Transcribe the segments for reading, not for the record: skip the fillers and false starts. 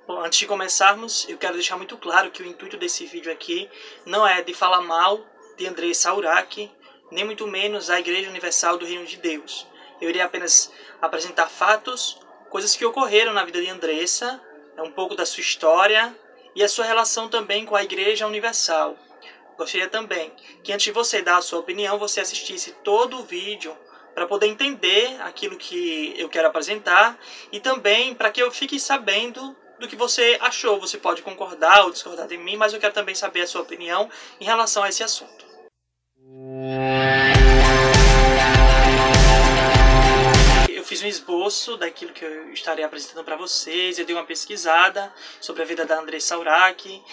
Bom, antes de começarmos, eu quero deixar muito claro que o intuito desse vídeo aqui não é de falar mal de Andressa Urach, nem muito menos a Igreja Universal do Reino de Deus. Eu irei apenas apresentar fatos, coisas que ocorreram na vida de Andressa, um pouco da sua história e a sua relação também com a Igreja Universal. Gostaria também que antes de você dar a sua opinião, você assistisse todo o vídeo para poder entender aquilo que eu quero apresentar e também para que eu fique sabendo do que você achou. Você pode concordar ou discordar de mim, mas eu quero também saber a sua opinião em relação a esse assunto. Eu fiz um esboço daquilo que eu estarei apresentando para vocês, eu dei uma pesquisada sobre a vida da Andressa Urach,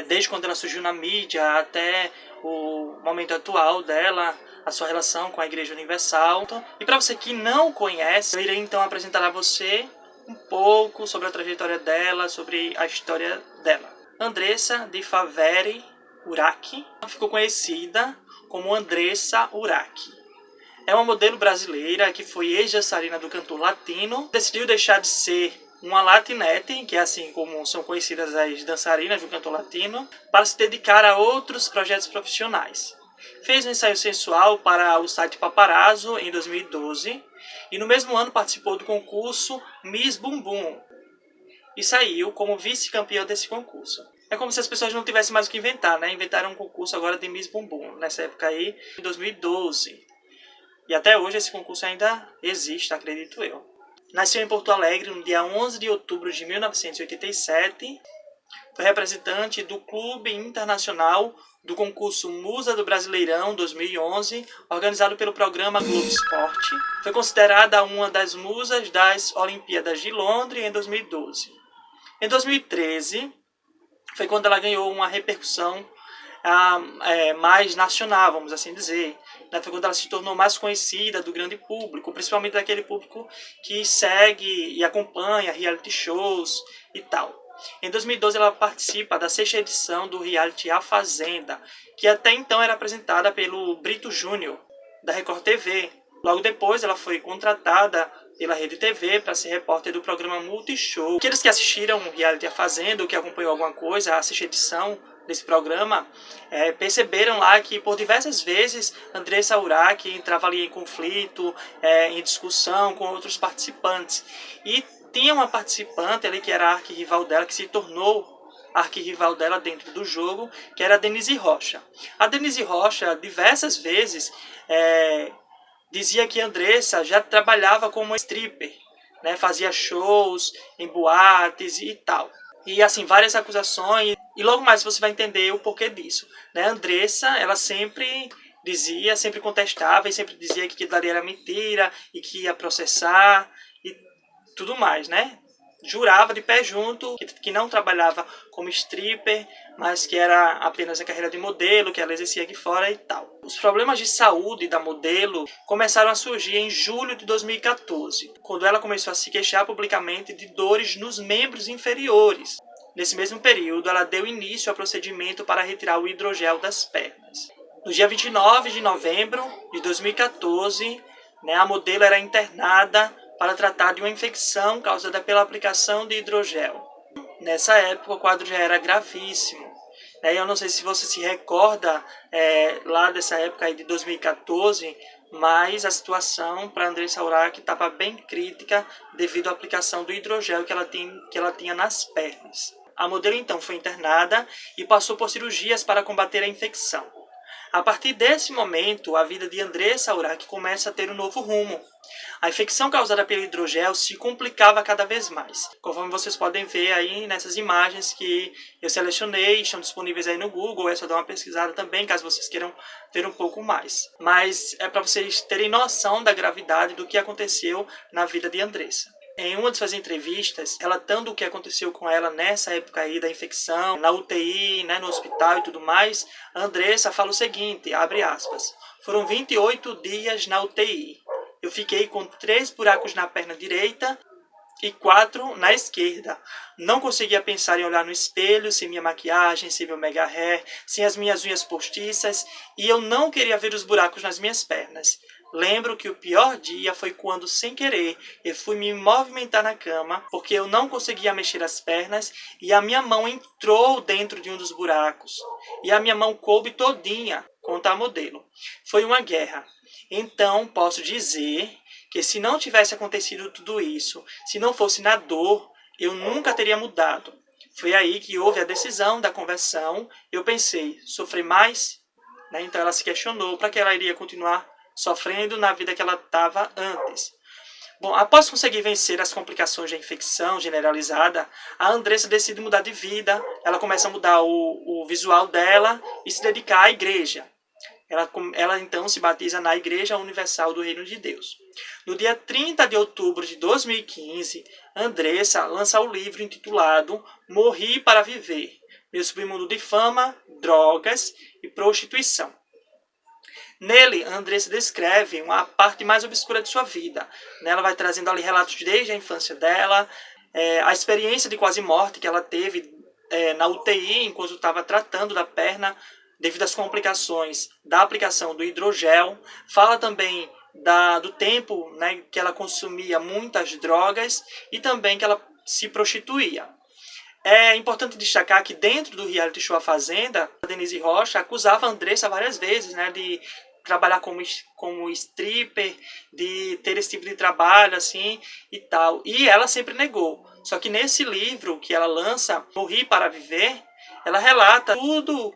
desde quando ela surgiu na mídia até o momento atual dela, a sua relação com a Igreja Universal. E para você que não conhece, eu irei então apresentar a você um pouco sobre a trajetória dela, sobre a história dela. Andressa de Favere Urach ficou conhecida como Andressa Urach. É uma modelo brasileira que foi ex-dançarina do cantor latino, decidiu deixar de ser uma latinete, que é assim como são conhecidas as dançarinas do cantor latino, para se dedicar a outros projetos profissionais. Fez um ensaio sensual para o site Paparazzo em 2012 e no mesmo ano participou do concurso Miss Bumbum e saiu como vice-campeã desse concurso. É como se as pessoas não tivessem mais o que inventar, né? Inventaram um concurso agora de Miss Bumbum, nessa época aí, em 2012. E até hoje esse concurso ainda existe, acredito eu. Nasceu em Porto Alegre no dia 11 de outubro de 1987. Foi representante do Clube Internacional do concurso Musa do Brasileirão 2011, organizado pelo programa Globo Esporte. Foi considerada uma das musas das Olimpíadas de Londres em 2012. Em 2013, foi quando ela ganhou uma repercussão mais nacional, vamos assim dizer. Foi quando ela se tornou mais conhecida do grande público, principalmente daquele público que segue e acompanha reality shows e tal. Em 2012 ela participa da 6ª edição do reality A Fazenda, que até então era apresentada pelo Brito Júnior, da Record TV. Logo depois ela foi contratada pela Rede TV para ser repórter do programa Multishow. Aqueles que assistiram o reality A Fazenda, ou que acompanhou alguma coisa, a 6ª edição desse programa, perceberam lá que por diversas vezes Andressa Urach entrava ali em conflito, em discussão com outros participantes. E tinha uma participante ali que era a arquirrival dela, que se tornou arquirrival dela dentro do jogo, que era a Denise Rocha. A Denise Rocha, diversas vezes, dizia que Andressa já trabalhava como stripper, né? Fazia shows em boates e tal. E assim, várias acusações. E logo mais você vai entender o porquê disso, né? Andressa, ela sempre dizia, sempre contestava e sempre dizia que aquilo ali era mentira e que ia processar e tudo mais, né? Jurava de pé junto que não trabalhava como stripper, mas que era apenas a carreira de modelo, que ela exercia aqui fora e tal. Os problemas de saúde da modelo começaram a surgir em julho de 2014, quando ela começou a se queixar publicamente de dores nos membros inferiores. Nesse mesmo período, ela deu início ao procedimento para retirar o hidrogel das pernas. No dia 29 de novembro de 2014, a modelo era internada para tratar de uma infecção causada pela aplicação de hidrogel. Nessa época, o quadro já era gravíssimo. Eu não sei se você se recorda lá dessa época aí de 2014, mas a situação para Andressa Urach estava bem crítica devido à aplicação do hidrogel que ela tinha nas pernas. A modelo então foi internada e passou por cirurgias para combater a infecção. A partir desse momento, a vida de Andressa Urach começa a ter um novo rumo. A infecção causada pelo hidrogel se complicava cada vez mais. Conforme vocês podem ver aí nessas imagens que eu selecionei, estão disponíveis aí no Google, é só dar uma pesquisada também, caso vocês queiram ver um pouco mais. Mas é para vocês terem noção da gravidade do que aconteceu na vida de Andressa. Em uma de suas entrevistas, relatando o que aconteceu com ela nessa época aí da infecção, na UTI, no hospital e tudo mais, a Andressa fala o seguinte, abre aspas, foram 28 dias na UTI. Eu fiquei com 3 buracos na perna direita e 4 na esquerda. Não conseguia pensar em olhar no espelho, sem minha maquiagem, sem meu mega hair, sem as minhas unhas postiças, e eu não queria ver os buracos nas minhas pernas. Lembro que o pior dia foi quando, sem querer, eu fui me movimentar na cama, porque eu não conseguia mexer as pernas e a minha mão entrou dentro de um dos buracos. E a minha mão coube todinha, conta a modelo. Foi uma guerra. Então, posso dizer que se não tivesse acontecido tudo isso, se não fosse na dor, eu nunca teria mudado. Foi aí que houve a decisão da conversão. Eu pensei, sofrer mais? Né? Então ela se questionou para que ela iria continuar sofrendo na vida que ela estava antes. Bom, após conseguir vencer as complicações da infecção generalizada, a Andressa decide mudar de vida. Ela começa a mudar o visual dela e se dedicar à igreja. Ela então se batiza na Igreja Universal do Reino de Deus. No dia 30 de outubro de 2015, Andressa lança o livro intitulado Morri para Viver, meu submundo de fama, drogas e prostituição. Nele, Andressa descreve a parte mais obscura de sua vida. Ela vai trazendo ali relatos desde a infância dela, a experiência de quase morte que ela teve na UTI enquanto estava tratando da perna devido às complicações da aplicação do hidrogel. Fala também do tempo, né, que ela consumia muitas drogas e também que ela se prostituía. É importante destacar que dentro do reality show A Fazenda, a Denise Rocha acusava a Andressa várias vezes, né, de trabalhar como stripper, de ter esse tipo de trabalho assim e tal. E ela sempre negou. Só que nesse livro que ela lança, Morri para Viver, ela relata tudo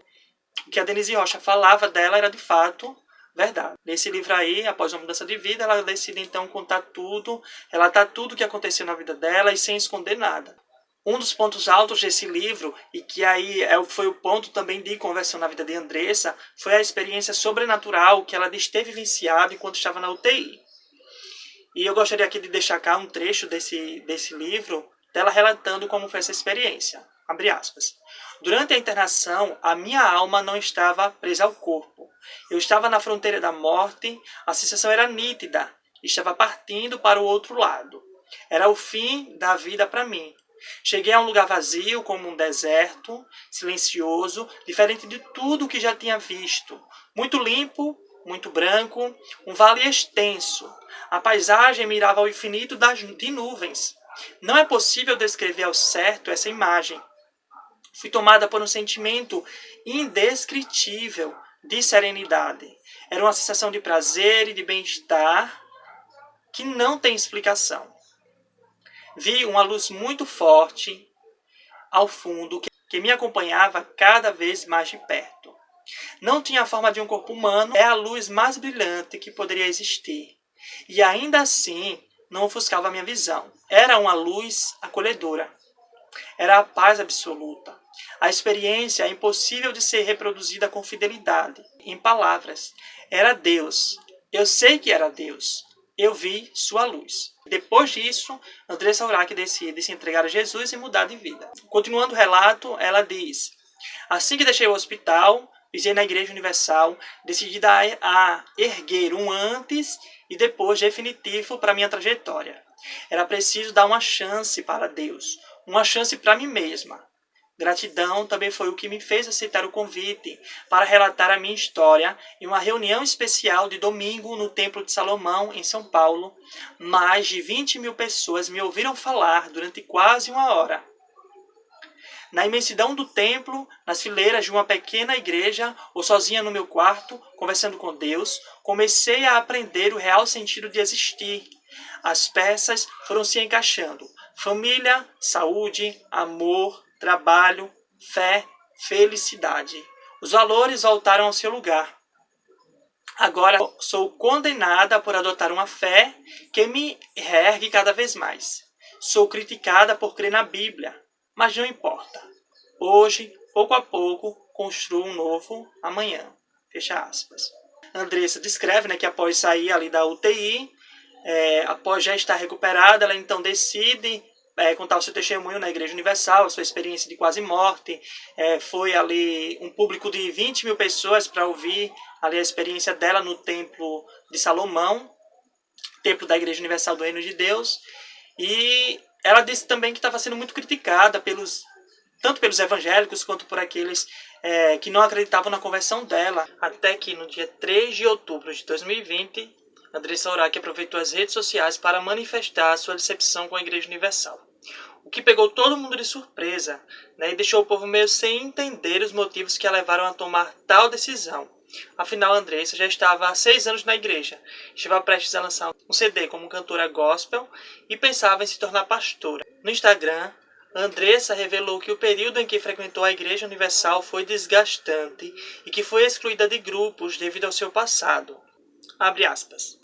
que a Denise Rocha falava dela era de fato verdade. Nesse livro aí, após uma mudança de vida, ela decide então contar tudo, relatar tudo o que aconteceu na vida dela e sem esconder nada. Um dos pontos altos desse livro, e que aí foi o ponto também de conversão na vida de Andressa, foi a experiência sobrenatural que ela esteve vivenciada enquanto estava na UTI. E eu gostaria aqui de deixar cá um trecho desse livro, dela relatando como foi essa experiência. Abre aspas. Durante a internação, a minha alma não estava presa ao corpo. Eu estava na fronteira da morte, a sensação era nítida, estava partindo para o outro lado. Era o fim da vida para mim. Cheguei a um lugar vazio, como um deserto, silencioso, diferente de tudo que já tinha visto. Muito limpo, muito branco, um vale extenso. A paisagem mirava ao infinito de nuvens. Não é possível descrever ao certo essa imagem. Fui tomada por um sentimento indescritível de serenidade. Era uma sensação de prazer e de bem-estar que não tem explicação. Vi uma luz muito forte ao fundo que me acompanhava cada vez mais de perto. Não tinha a forma de um corpo humano, é a luz mais brilhante que poderia existir. E ainda assim, não ofuscava a minha visão. Era uma luz acolhedora. Era a paz absoluta. A experiência é impossível de ser reproduzida com fidelidade, em palavras. Era Deus. Eu sei que era Deus. Eu vi sua luz. Depois disso, Andressa Urach decide se entregar a Jesus e mudar de vida. Continuando o relato, ela diz: assim que deixei o hospital, pisei na Igreja Universal, decidida a erguer um antes e depois definitivo para minha trajetória. Era preciso dar uma chance para Deus, uma chance para mim mesma. Gratidão também foi o que me fez aceitar o convite para relatar a minha história em uma reunião especial de domingo no Templo de Salomão, em São Paulo. Mais de 20.000 pessoas me ouviram falar durante quase uma hora. Na imensidão do templo, nas fileiras de uma pequena igreja, ou sozinha no meu quarto, conversando com Deus, comecei a aprender o real sentido de existir. As peças foram se encaixando. Família, saúde, amor, trabalho, fé, felicidade. Os valores voltaram ao seu lugar. Agora sou condenada por adotar uma fé que me ergue cada vez mais. Sou criticada por crer na Bíblia, mas não importa. Hoje, pouco a pouco, construo um novo amanhã. Fecha aspas. Andressa descreve, que após sair ali da UTI, após já estar recuperada, ela então decide contar o seu testemunho na Igreja Universal, a sua experiência de quase morte. Foi ali um público de 20.000 pessoas para ouvir ali a experiência dela no Templo de Salomão, Templo da Igreja Universal do Reino de Deus. E ela disse também que estava sendo muito criticada tanto pelos evangélicos quanto por aqueles que não acreditavam na conversão dela. Até que no dia 3 de outubro de 2020, Andressa Urach aproveitou as redes sociais para manifestar sua decepção com a Igreja Universal, o que pegou todo mundo de surpresa, né, e deixou o povo meio sem entender os motivos que a levaram a tomar tal decisão. Afinal, Andressa já estava há 6 anos na igreja, estava prestes a lançar um CD como cantora gospel e pensava em se tornar pastora. No Instagram, Andressa revelou que o período em que frequentou a Igreja Universal foi desgastante e que foi excluída de grupos devido ao seu passado. Abre aspas.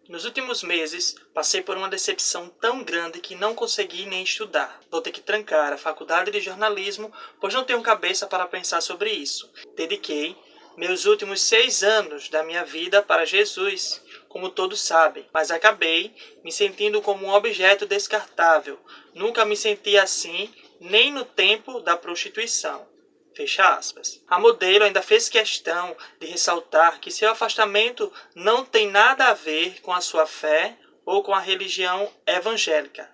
Nos últimos meses, passei por uma decepção tão grande que não consegui nem estudar. Vou ter que trancar a faculdade de jornalismo, pois não tenho cabeça para pensar sobre isso. Dediquei meus últimos 6 anos da minha vida para Jesus, como todos sabem, mas acabei me sentindo como um objeto descartável. Nunca me senti assim, nem no tempo da prostituição. Fecha aspas. A modelo ainda fez questão de ressaltar que seu afastamento não tem nada a ver com a sua fé ou com a religião evangélica.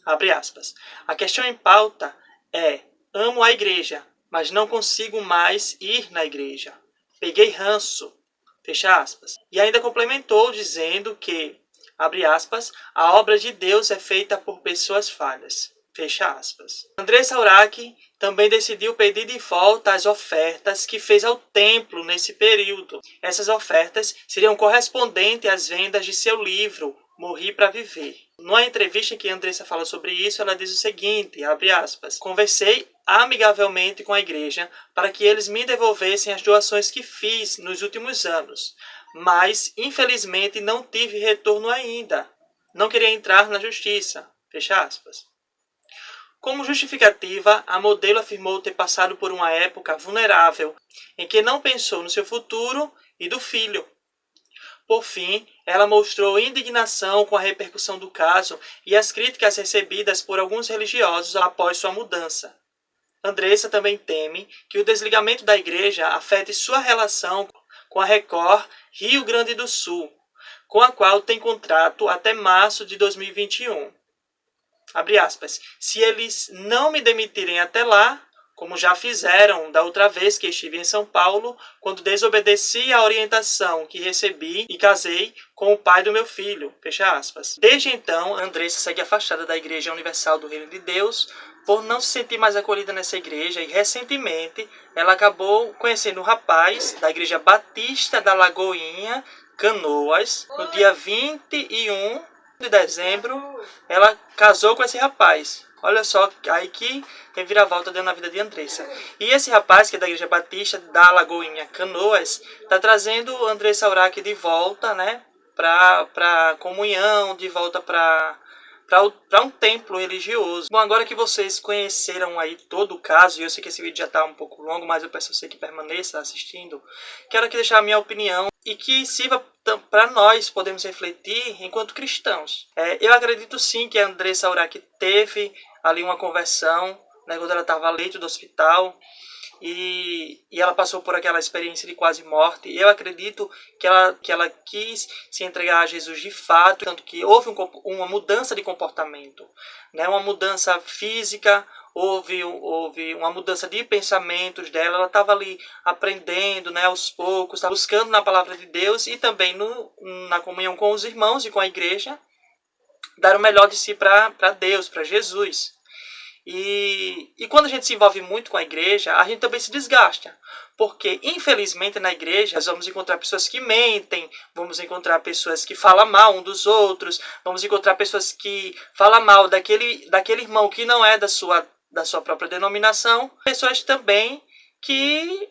Abre aspas. A questão em pauta é: amo a igreja, mas não consigo mais ir na igreja. Peguei ranço. Fecha aspas. E ainda complementou dizendo que, abre aspas, a obra de Deus é feita por pessoas falhas. Fecha aspas. Andressa Urach também decidiu pedir de volta as ofertas que fez ao templo nesse período. Essas ofertas seriam correspondentes às vendas de seu livro, Morri para Viver. Numa entrevista que Andressa fala sobre isso, ela diz o seguinte, abre aspas, conversei amigavelmente com a igreja para que eles me devolvessem as doações que fiz nos últimos anos, mas infelizmente não tive retorno ainda. Não queria entrar na justiça. Fecha aspas. Como justificativa, a modelo afirmou ter passado por uma época vulnerável, em que não pensou no seu futuro e do filho. Por fim, ela mostrou indignação com a repercussão do caso e as críticas recebidas por alguns religiosos após sua mudança. Andressa também teme que o desligamento da igreja afete sua relação com a Record Rio Grande do Sul, com a qual tem contrato até março de 2021. Abre aspas, se eles não me demitirem até lá, como já fizeram da outra vez que estive em São Paulo, quando desobedeci à orientação que recebi e casei com o pai do meu filho, fecha aspas. Desde então, Andressa segue afastada da Igreja Universal do Reino de Deus, por não se sentir mais acolhida nessa igreja, e recentemente ela acabou conhecendo um rapaz da Igreja Batista da Lagoinha, Canoas, no dia 21 de dezembro, ela casou com esse rapaz. Olha só, aí que reviravolta deu na vida de Andressa. E esse rapaz, que é da Igreja Batista da Lagoinha, Canoas, está trazendo Andressa Urach de volta, né, para comunhão, de volta para um templo religioso. Bom, agora que vocês conheceram aí todo o caso, e eu sei que esse vídeo já está um pouco longo, mas eu peço a você que permaneça assistindo, quero aqui deixar a minha opinião e que sirva para nós podermos refletir enquanto cristãos. Eu acredito sim que a Andressa Urach teve ali uma conversão, né, quando ela estava ao leito do hospital, e ela passou por aquela experiência de quase morte. Eu acredito que ela quis se entregar a Jesus de fato, tanto que houve uma mudança de comportamento, né? Uma mudança física, houve uma mudança de pensamentos dela. Ela estava ali aprendendo, né, aos poucos, buscando na palavra de Deus e também na comunhão com os irmãos e com a igreja, dar o melhor de si para Deus, para Jesus. E quando a gente se envolve muito com a igreja, a gente também se desgasta. Porque, infelizmente, na igreja, nós vamos encontrar pessoas que mentem, vamos encontrar pessoas que falam mal um dos outros, vamos encontrar pessoas que falam mal daquele irmão que não é da sua própria denominação, pessoas também que,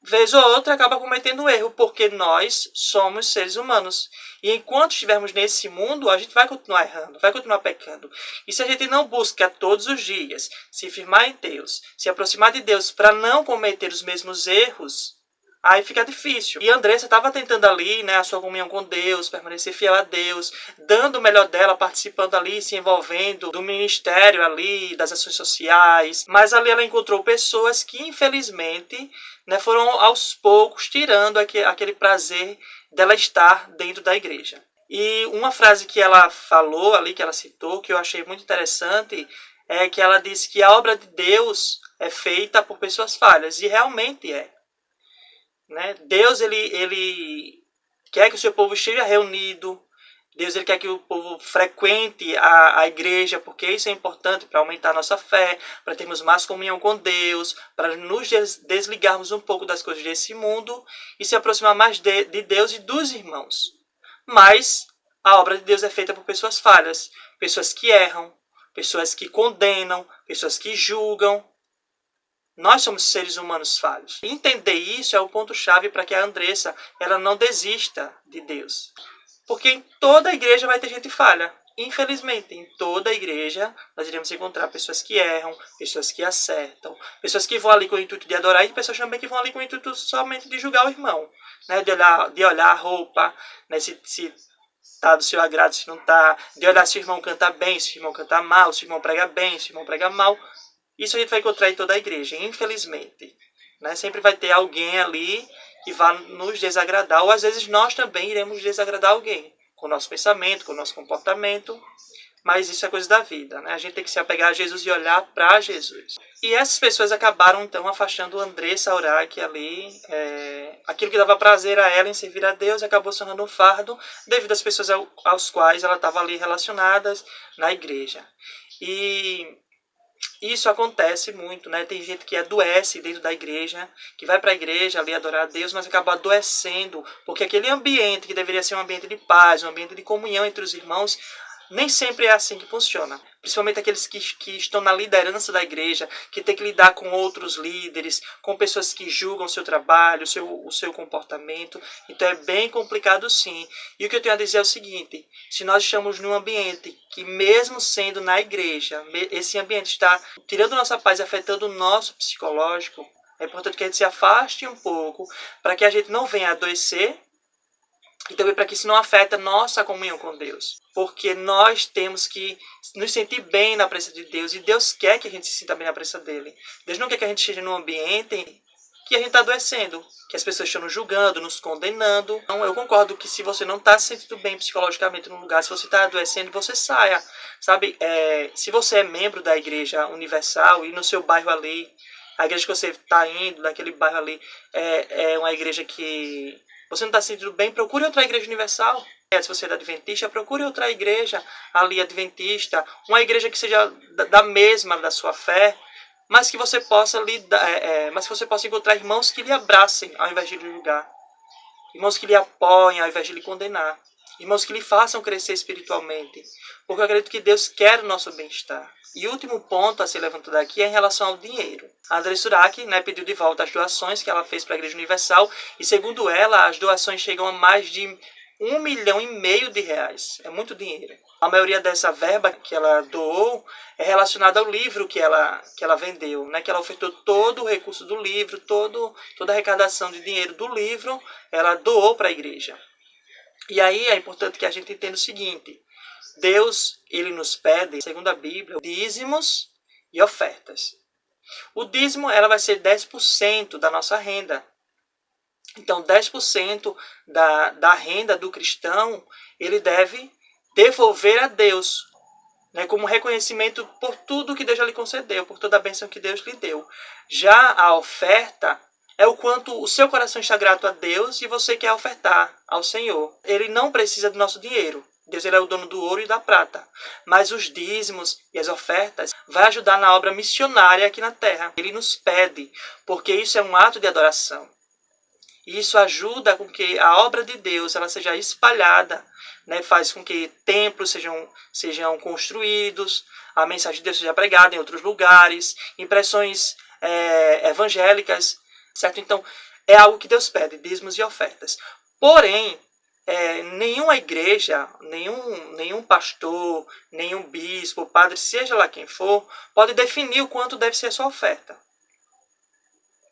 vez ou outra, acabam cometendo erro, porque nós somos seres humanos. E enquanto estivermos nesse mundo, a gente vai continuar errando, vai continuar pecando. E se a gente não busca todos os dias se firmar em Deus, se aproximar de Deus para não cometer os mesmos erros, aí fica difícil. E a Andressa estava tentando ali, né, a sua comunhão com Deus, permanecer fiel a Deus, dando o melhor dela, participando ali, se envolvendo do ministério ali, das ações sociais. Mas ali ela encontrou pessoas que, infelizmente, né, foram aos poucos tirando aquele prazer dela estar dentro da igreja. E uma frase que ela falou ali, que ela citou, que eu achei muito interessante, é que ela disse que a obra de Deus é feita por pessoas falhas, e realmente é. Né? Deus ele quer que o seu povo esteja reunido. Deus ele quer que o povo frequente a igreja, porque isso é importante para aumentar a nossa fé, para termos mais comunhão com Deus, para nos desligarmos um pouco das coisas desse mundo e se aproximar mais de Deus e dos irmãos. Mas a obra de Deus é feita por pessoas falhas, pessoas que erram, pessoas que condenam, pessoas que julgam. Nós somos seres humanos falhos. Entender isso é o ponto-chave para que a Andressa ela não desista de Deus. Porque em toda a igreja vai ter gente falha. Infelizmente, em toda a igreja nós iremos encontrar pessoas que erram, pessoas que acertam, pessoas que vão ali com o intuito de adorar e pessoas também que vão ali com o intuito somente de julgar o irmão. Né? De olhar a roupa, né? se está do seu agrado, se não está, de olhar se o irmão canta bem, se o irmão canta mal, se o irmão prega bem, se o irmão prega mal. Isso a gente vai encontrar em toda a igreja, infelizmente. Né? Sempre vai ter alguém ali que vai nos desagradar, ou às vezes nós também iremos desagradar alguém, com o nosso pensamento, com o nosso comportamento, mas isso é coisa da vida, né? A gente tem que se apegar a Jesus e olhar para Jesus. E essas pessoas acabaram, então, afastando o Andressa Urach ali, aquilo que dava prazer a ela em servir a Deus, acabou se tornando um fardo, devido às pessoas aos quais ela estava ali relacionadas na igreja. E isso acontece muito, né? Tem gente que adoece dentro da igreja, que vai para a igreja ali adorar a Deus, mas acaba adoecendo, porque aquele ambiente que deveria ser um ambiente de paz, um ambiente de comunhão entre os irmãos, nem sempre é assim que funciona. Principalmente aqueles que estão na liderança da igreja, que tem que lidar com outros líderes, com pessoas que julgam o seu trabalho, o seu comportamento. Então é bem complicado sim. E o que eu tenho a dizer é o seguinte: se nós estamos num ambiente que, mesmo sendo na igreja, esse ambiente está tirando nossa paz e afetando o nosso psicológico, é importante que a gente se afaste um pouco para que a gente não venha adoecer e também para que isso não afete a nossa comunhão com Deus. Porque nós temos que nos sentir bem na presença de Deus. E Deus quer que a gente se sinta bem na presença dEle. Deus não quer que a gente esteja num ambiente que a gente está adoecendo. Que as pessoas estão nos julgando, nos condenando. Então eu concordo que se você não está se sentindo bem psicologicamente num lugar, se você está adoecendo, você saia. Sabe, se você é membro da Igreja Universal e no seu bairro ali, a igreja que você está indo, naquele bairro ali, é uma igreja que você não está se sentindo bem, procure outra igreja universal. Se você é adventista, procure outra igreja ali adventista, uma igreja que seja da mesma da sua fé, mas que você possa mas que você possa encontrar irmãos que lhe abracem ao invés de lhe julgar, irmãos que lhe apoiem ao invés de lhe condenar, irmãos que lhe façam crescer espiritualmente, porque eu acredito que Deus quer o nosso bem-estar. E o último ponto a ser levantado aqui é em relação ao dinheiro. A Andressa Urach, pediu de volta as doações que ela fez para a Igreja Universal, e segundo ela, as doações chegam a mais de R$1,5 milhão de reais. É muito dinheiro. A maioria dessa verba que ela doou é relacionada ao livro que ela vendeu, né? Que ela ofertou todo o recurso do livro, toda a arrecadação de dinheiro do livro, ela doou para a igreja. E aí é importante que a gente entenda o seguinte: Deus, ele nos pede, segundo a Bíblia, dízimos e ofertas. O dízimo ela vai ser 10% da nossa renda. Então, 10% da renda do cristão, ele deve devolver a Deus, né, como reconhecimento por tudo que Deus já lhe concedeu, por toda a bênção que Deus lhe deu. Já a oferta é o quanto o seu coração está grato a Deus e você quer ofertar ao Senhor. Ele não precisa do nosso dinheiro. Deus ele é o dono do ouro e da prata. Mas os dízimos e as ofertas vai ajudar na obra missionária aqui na terra. Ele nos pede, porque isso é um ato de adoração. E isso ajuda com que a obra de Deus ela seja espalhada, né? Faz com que templos sejam construídos, a mensagem de Deus seja pregada em outros lugares, impressões evangélicas, certo? Então, é algo que Deus pede, dízimos e ofertas. Porém, nenhuma igreja, nenhum pastor, nenhum bispo, padre, seja lá quem for, pode definir o quanto deve ser a sua oferta.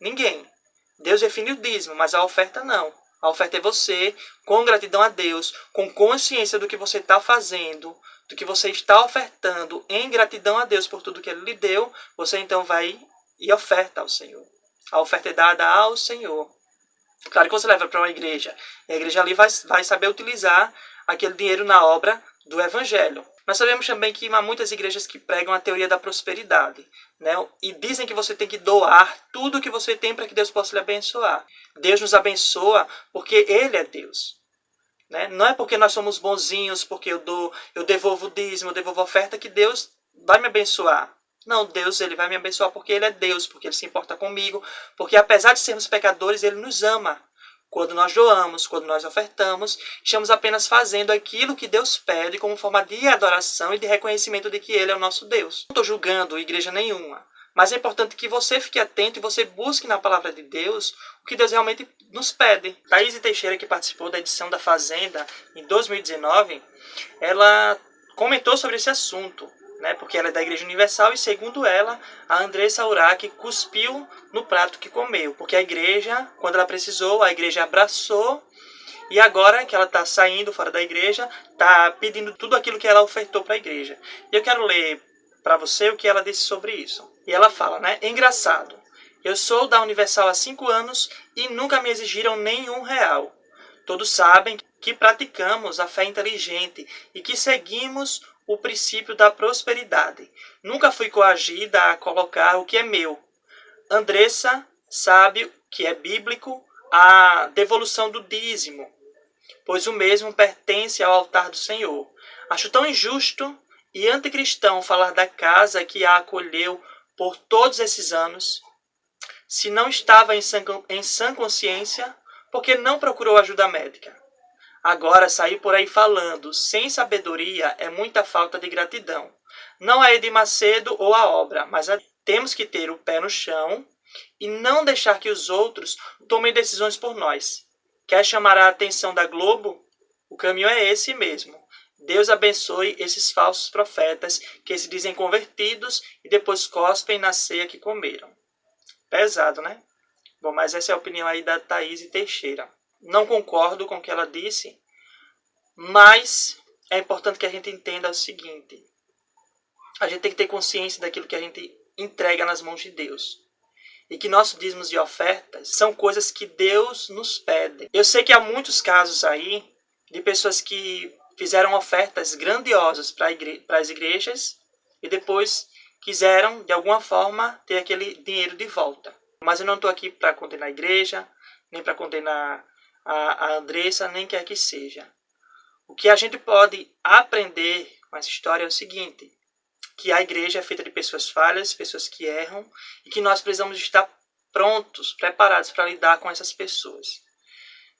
Ninguém. Deus define o dízimo, mas a oferta não. A oferta é você, com gratidão a Deus, com consciência do que você está fazendo, do que você está ofertando, em gratidão a Deus por tudo que Ele lhe deu, você então vai e oferta ao Senhor. A oferta é dada ao Senhor. Claro que você leva para uma igreja, e a igreja ali vai saber utilizar aquele dinheiro na obra do Evangelho. Nós sabemos também que há muitas igrejas que pregam a teoria da prosperidade, né? E dizem que você tem que doar tudo o que você tem para que Deus possa lhe abençoar. Deus nos abençoa porque Ele é Deus. né? Não é porque nós somos bonzinhos, porque eu devolvo o dízimo, eu devolvo a oferta, que Deus vai me abençoar. Não, Deus ele vai me abençoar porque Ele é Deus, porque Ele se importa comigo, porque apesar de sermos pecadores, Ele nos ama. Quando nós doamos, quando nós ofertamos, estamos apenas fazendo aquilo que Deus pede como forma de adoração e de reconhecimento de que Ele é o nosso Deus. Não estou julgando igreja nenhuma, mas é importante que você fique atento e você busque na palavra de Deus o que Deus realmente nos pede. Thaís Teixeira, que participou da edição da Fazenda em 2019, ela comentou sobre esse assunto, né, porque ela é da Igreja Universal e, segundo ela, a Andressa Urach cuspiu no prato que comeu, porque a igreja, quando ela precisou, a igreja abraçou, e agora que ela está saindo fora da igreja, está pedindo tudo aquilo que ela ofertou para a igreja. E eu quero ler para você o que ela disse sobre isso. E ela fala, né, engraçado, eu sou da Universal há 5 anos e nunca me exigiram nenhum real. Todos sabem que praticamos a fé inteligente e que seguimos o princípio da prosperidade. Nunca fui coagida a colocar o que é meu. Andressa sabe que é bíblico a devolução do dízimo, pois o mesmo pertence ao altar do Senhor. Acho tão injusto e anticristão falar da casa que a acolheu por todos esses anos. Se não estava em sã consciência, porque não procurou ajuda médica. Agora, sair por aí falando sem sabedoria é muita falta de gratidão. Não é Edir Macedo ou a obra, mas temos que ter o pé no chão e não deixar que os outros tomem decisões por nós. Quer chamar a atenção da Globo? O caminho é esse mesmo. Deus abençoe esses falsos profetas que se dizem convertidos e depois cospem na ceia que comeram. Pesado, né? Bom, mas essa é a opinião aí da Thaís Teixeira. Não concordo com o que ela disse, mas é importante que a gente entenda o seguinte. A gente tem que ter consciência daquilo que a gente entrega nas mãos de Deus. E que nossos dízimos e ofertas são coisas que Deus nos pede. Eu sei que há muitos casos aí de pessoas que fizeram ofertas grandiosas para as igrejas e depois quiseram, de alguma forma, ter aquele dinheiro de volta. Mas eu não estou aqui para condenar a igreja, nem para condenar a Andressa, nem quer que seja. O que a gente pode aprender com essa história é o seguinte, que a igreja é feita de pessoas falhas, pessoas que erram, e que nós precisamos estar prontos, preparados para lidar com essas pessoas.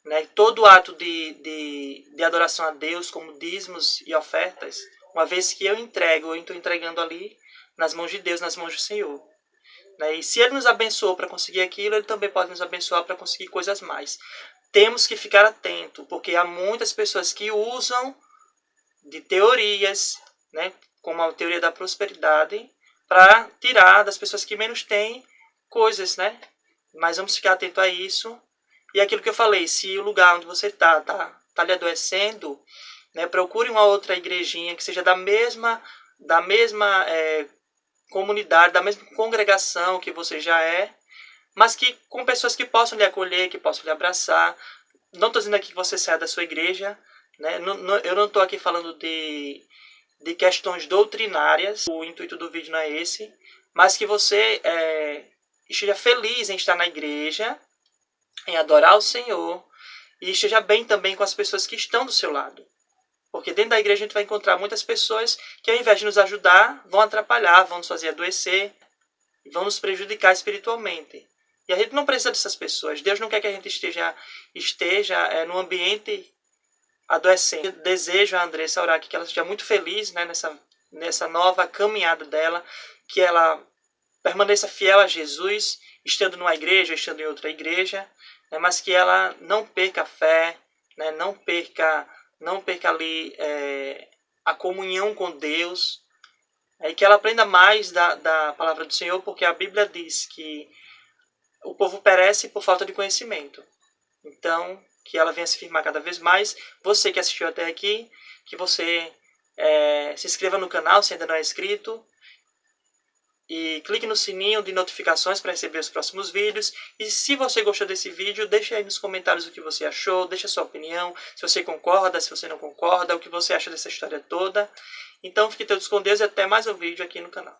Né? Todo ato de adoração a Deus, como dízimos e ofertas, uma vez que eu estou entregando ali nas mãos de Deus, nas mãos do Senhor. Né? E se Ele nos abençoou para conseguir aquilo, Ele também pode nos abençoar para conseguir coisas mais. Temos que ficar atento, porque há muitas pessoas que usam de teorias, né, como a teoria da prosperidade, para tirar das pessoas que menos têm coisas, né? Mas vamos ficar atento a isso. E aquilo que eu falei, se o lugar onde você tá lhe adoecendo, né, procure uma outra igrejinha que seja da mesma comunidade, da mesma congregação que você já é, mas que com pessoas que possam lhe acolher, que possam lhe abraçar. Não estou dizendo aqui que você saia da sua igreja, né? Eu não estou aqui falando de questões doutrinárias, o intuito do vídeo não é esse, mas que você esteja feliz em estar na igreja, em adorar o Senhor, e esteja bem também com as pessoas que estão do seu lado. Porque dentro da igreja a gente vai encontrar muitas pessoas que, ao invés de nos ajudar, vão atrapalhar, vão nos fazer adoecer, e vão nos prejudicar espiritualmente. E a gente não precisa dessas pessoas. Deus não quer que a gente esteja num ambiente adoecendo. Eu desejo a Andressa Urach que ela seja muito feliz, né, nessa nova caminhada dela, que ela permaneça fiel a Jesus, estando numa igreja, estando em outra igreja, né, mas que ela não perca a fé, né, não perca ali a comunhão com Deus, e que ela aprenda mais da palavra do Senhor, porque a Bíblia diz que o povo perece por falta de conhecimento. Então, que ela venha se firmar cada vez mais. Você que assistiu até aqui, que você se inscreva no canal se ainda não é inscrito. E clique no sininho de notificações para receber os próximos vídeos. E se você gostou desse vídeo, deixe aí nos comentários o que você achou, deixe a sua opinião, se você concorda, se você não concorda, o que você acha dessa história toda. Então, fiquem todos com Deus e até mais um vídeo aqui no canal.